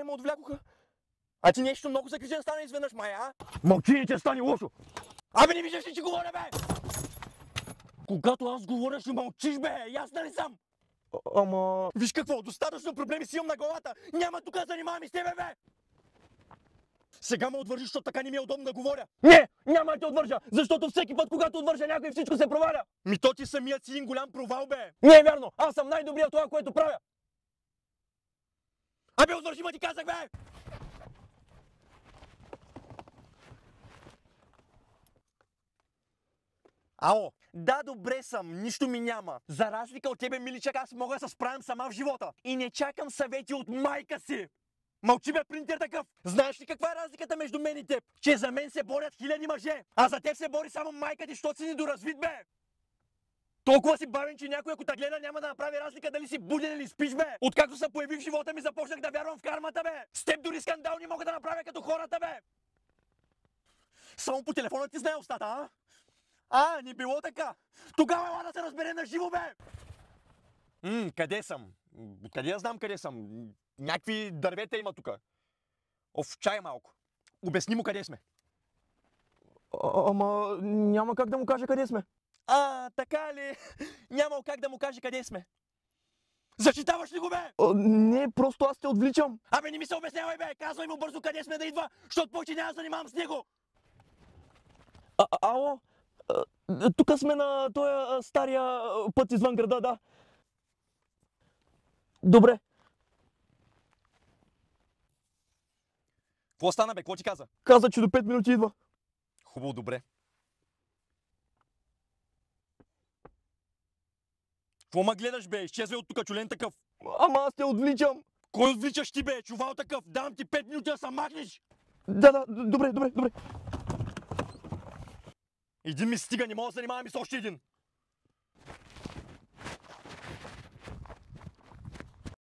и ме отвлякоха. А ти нещо много загрижен стана изведнъж, май, а? Мълчи, че стане лошо! Абе, не виждаш ли, че говоря, бе? Когато аз говоря, ще мълчиш, бе! Ясна ли съм? Ама... Виж какво, достатъчно проблеми си имам на главата! Няма тук да занимавам и с тебе, бе! Сега ме отвържиш, защото така не ми е удобно да говоря. Не! Няма да те отвържа! Защото всеки път, когато отвържа някой, всичко се проваля! Ми то ти самият си един голям провал, бе! Не е вярно! Аз съм най-добрият в това, което правя! Абе, отвържи, ма ти казах, бе! Ало! Да, добре съм, нищо ми няма. За разлика от тебе, миличък, аз мога да се справям сама в живота. И не чакам съвети от майка си. Мълчи, бе, принтер такъв! Знаеш ли каква е разликата между мен и теб? Че за мен се борят хиляди мъже, а за теб се бори само майка ти, защото си недоразвит, бе! Толкова си бавен, че някой, ако те гледа, няма да направи разлика дали си буден или спиш, бе! Откакто се появи в живота ми, започнах да вярвам в кармата, бе! С теб дори скандал не мога да направя като хората, бе! Само по телефона ти знае устата, а? А, не било така! Тогава ела да се разбере на живо, бе! Къде съм? Къде я знам къде съм? Някакви дървета има тука. Оф, чай малко. Обясни му къде сме. Ама няма как да му кажа къде сме. Така ли? Няма как да му каже къде сме. Защитаваш ли го, бе? Не, просто аз те отвличам. Абе, не ми се обяснявай, бе! Казвай му бързо къде сме да идва, защото повече няма да занимавам с него. Ало? Тук сме на този стария път извън града, да. Добре. Какво стана, бе? Какво ти каза? Каза, че до 5 минути идва. Хубаво, добре. Какво ма гледаш, бе? Изчезвай от тук, чулен такъв. Ама аз те отвличам. Кой отвличаш ти, бе? Чувал такъв. Дам ти 5 минути да се махнеш. Да, добре. Един ми стига, не мога да занимавам и с още един.